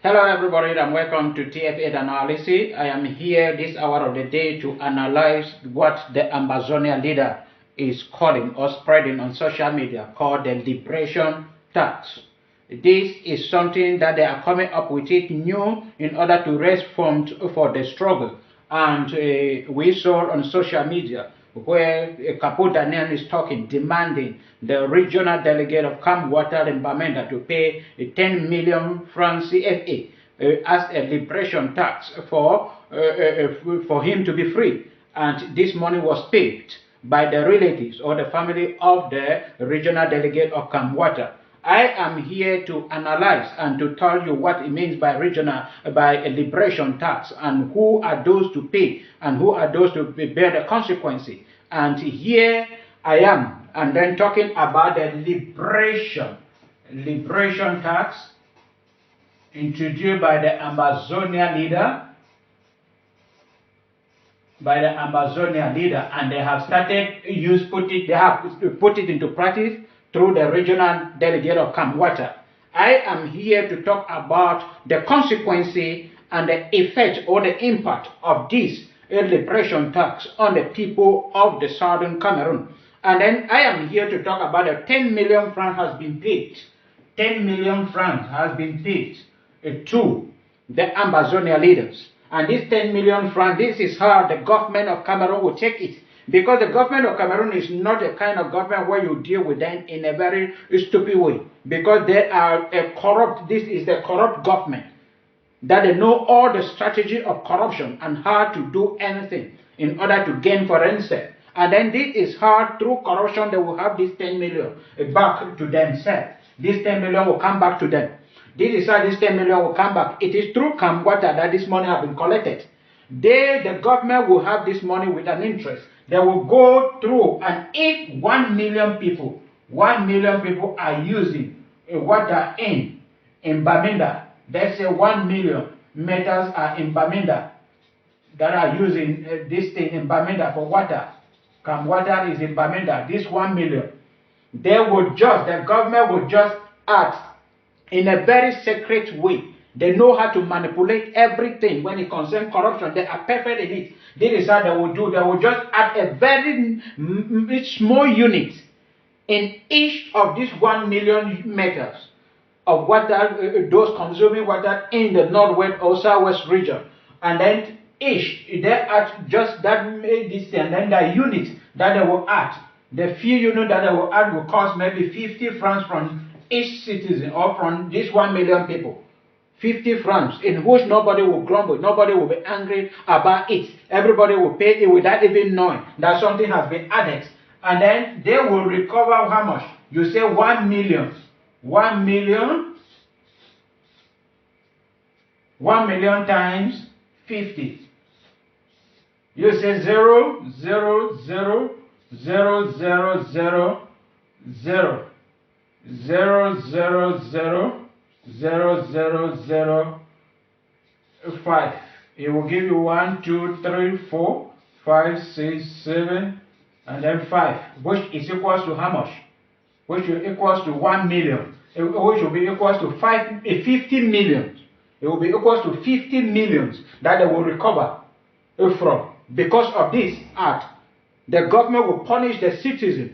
Hello everybody and welcome to TF8 Analysis. I am here this hour of the day to analyze what the Ambazonia leader is calling or spreading on social media called the liberation tax. This is something that they are coming up with it new in order to raise funds for the struggle. And we saw on social media where Capo Daniel is talking, demanding the regional delegate of Camp Water in Bamenda to pay 10 million francs CFA as a liberation tax for him to be free. And this money was paid by the relatives or the family of the regional delegate of Camp Water. I am here to analyze and to tell you what it means by a liberation tax, and who are those to pay and who are those to bear the consequences. And here I am, and then talking about the liberation tax introduced by the Ambazonia leader. And they have started put it into practice through the regional delegate of Camp Water. I am here to talk about the consequences and the effect or the impact of this liberation tax on the people of the Southern Cameroon. And then I am here to talk about the 10 million francs has been paid. 10 million francs has been paid to the Ambazonia leaders. And this 10 million francs, this is how the government of Cameroon will take it. Because the government of Cameroon is not a kind of government where you deal with them in a very stupid way. Because they are this is the corrupt government. That they know all the strategy of corruption and how to do anything in order to gain for themselves. And then this is how through corruption they will have this 10 million back to themselves. This 10 million will come back to them. This is how this 10 million will come back. It is through Camp Water that this money has been collected. The government will have this money with an interest. They will go through, and if 1 million people are using water in Bamenda, let's say 1 million meters are in Bamenda that are using this thing in Bamenda for water. Camp Water is in Bamenda, this 1 million. The government will just act in a very secret way. They know how to manipulate everything when it concerns corruption. They are perfect in it. This is how they will do. They will just add a very small unit in each of these 1 million meters of water, those consuming water in the northwest or southwest region. And then each, they add just that distance, and then the unit that they will add, the few units that they will add will cost maybe 50 francs from each citizen or from these 1 million people. 50 francs, in which nobody will grumble, nobody will be angry about it. Everybody will pay it without even knowing that something has been added. And then they will recover how much? You say 1 million. 1 million. 1 million times 50. You say 0, 0, 0, 0, 0, 0, 0, 0, 0, 0. 0, 0, 0, 5. It will give you 1, 2, 3, 4, 5, 6, 7, and then 5, which is equals to how much? Which is equals to 1 million, which will be equals to 50 million. It will be equals to 50 millions that they will recover from. Because of this act, the government will punish the citizens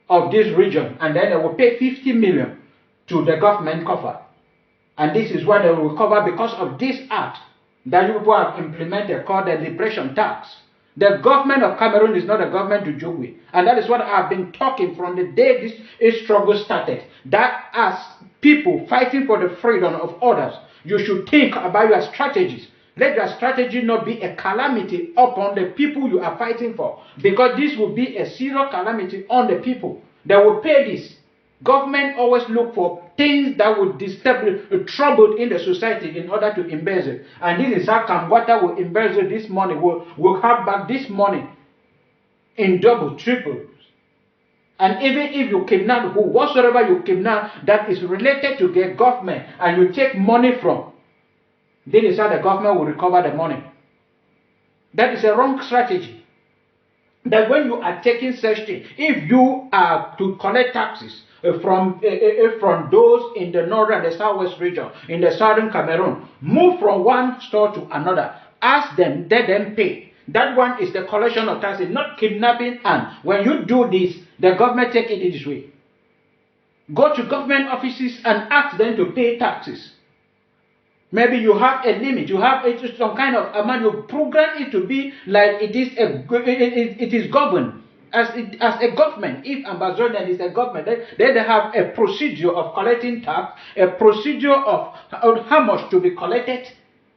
of this region, and then they will pay 50 million to the government coffers. And this is what they will recover because of this act that you people have implemented called the liberation tax. The government of Cameroon is not a government to joke with. And that is what I have been talking from the day this struggle started. That as people fighting for the freedom of others, you should think about your strategies. Let your strategy not be a calamity upon the people you are fighting for. Because this will be a serious calamity on the people. They will pay this. Government always look for things that would disturb trouble in the society in order to embezzle. And this is how Camp Water will embezzle this money, will have back this money in double, triple. And even if you kidnap whatsoever you kidnap that is related to the government and you take money from, this is how the government will recover the money. That is a wrong strategy. That when you are taking such things, if you are to collect taxes from those in the northern and the southwest region, in the southern Cameroon, move from one store to another, ask them, let them pay. That one is the collection of taxes, not kidnapping. And when you do this, the government take it this way. Go to government offices and ask them to pay taxes. Maybe you have a limit, you have some kind of amount, you program it to be like it is governed as a government. If Amazonian is a government, then they have a procedure of collecting tax, a procedure of how much to be collected.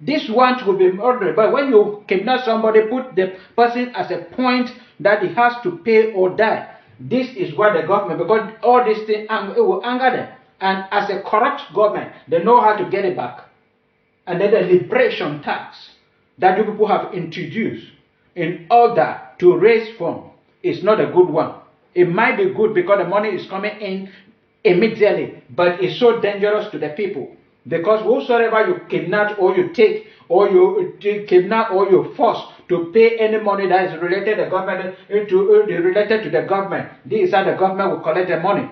This one will be ordered, but when you kidnap somebody, put the person as a point that he has to pay or die. This is what the government, because all these things it will anger them. And as a corrupt government, they know how to get it back. And then the liberation tax that you people have introduced in order to raise funds is not a good one. It might be good because the money is coming in immediately, but it's so dangerous to the people. Because whosoever you kidnap or you take or you kidnap or you force to pay any money that is related to the government, related to the government, this is how the government will collect the money.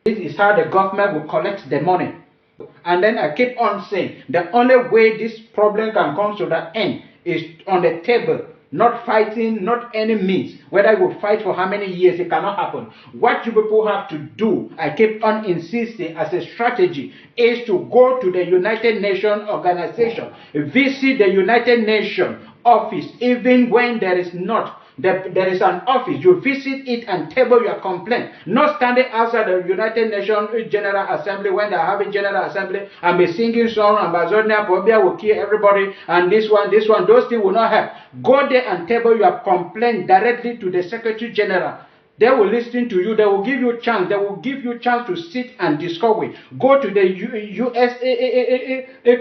This is how the government will collect the money. And then I keep on saying, the only way this problem can come to the end is on the table, not fighting, not any means. Whether you fight for how many years, it cannot happen. What you people have to do, I keep on insisting as a strategy, is to go to the United Nations organization, visit the United Nations office, even when there is not. There is an office, you visit it and table your complaint. Not standing outside the United Nations General Assembly when they are having General Assembly and be singing song, Amazonia, Pobia will kill everybody, and this one, those things will not help. Go there and table your complaint directly to the Secretary General. They will listen to you. They will give you a chance. They will give you a chance to sit and discuss with. Go to the US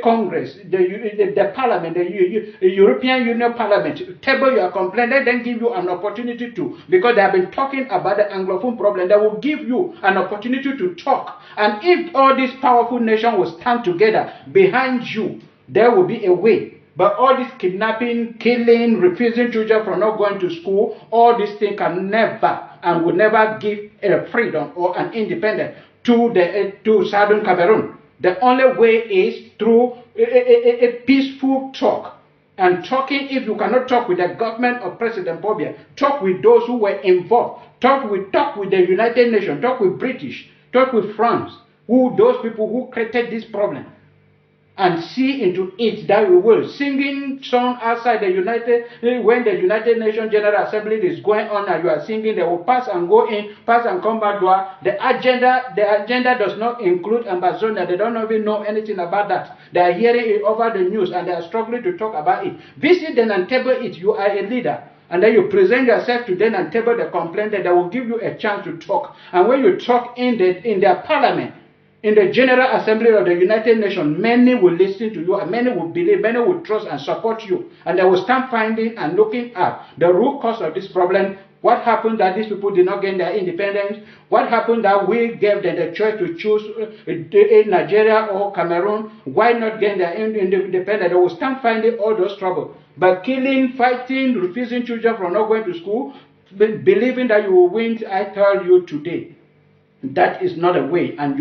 Congress, the Parliament, the European Union Parliament. Table your complaint. Let them give you an opportunity to, because they have been talking about the Anglophone problem. They will give you an opportunity to talk. And if all these powerful nations will stand together behind you, there will be a way. But all this kidnapping, killing, refusing children from not going to school, all these things can never and will never give a freedom or an independence to Southern Cameroon. The only way is through a peaceful talk. And talking, if you cannot talk with the government of President Pobia, talk with those who were involved. Talk with the United Nations, talk with British, talk with France, those people who created this problem. And see into it that we will. Singing song outside when the United Nations General Assembly is going on and you are singing, they will pass and go in, pass and come back. The agenda does not include Amazonia. They don't even know anything about that. They are hearing it over the news and they are struggling to talk about it. Visit them and table it. You are a leader. And then you present yourself to them and table the complaint, that they will give you a chance to talk. And when you talk in their parliament, in the General Assembly of the United Nations, many will listen to you, and many will believe, many will trust and support you. And they will start finding and looking at the root cause of this problem. What happened that these people did not gain their independence? What happened that we gave them the choice to choose Nigeria or Cameroon? Why not gain their independence? They will start finding all those troubles. But killing, fighting, refusing children from not going to school, believing that you will win, I tell you today, that is not a way. And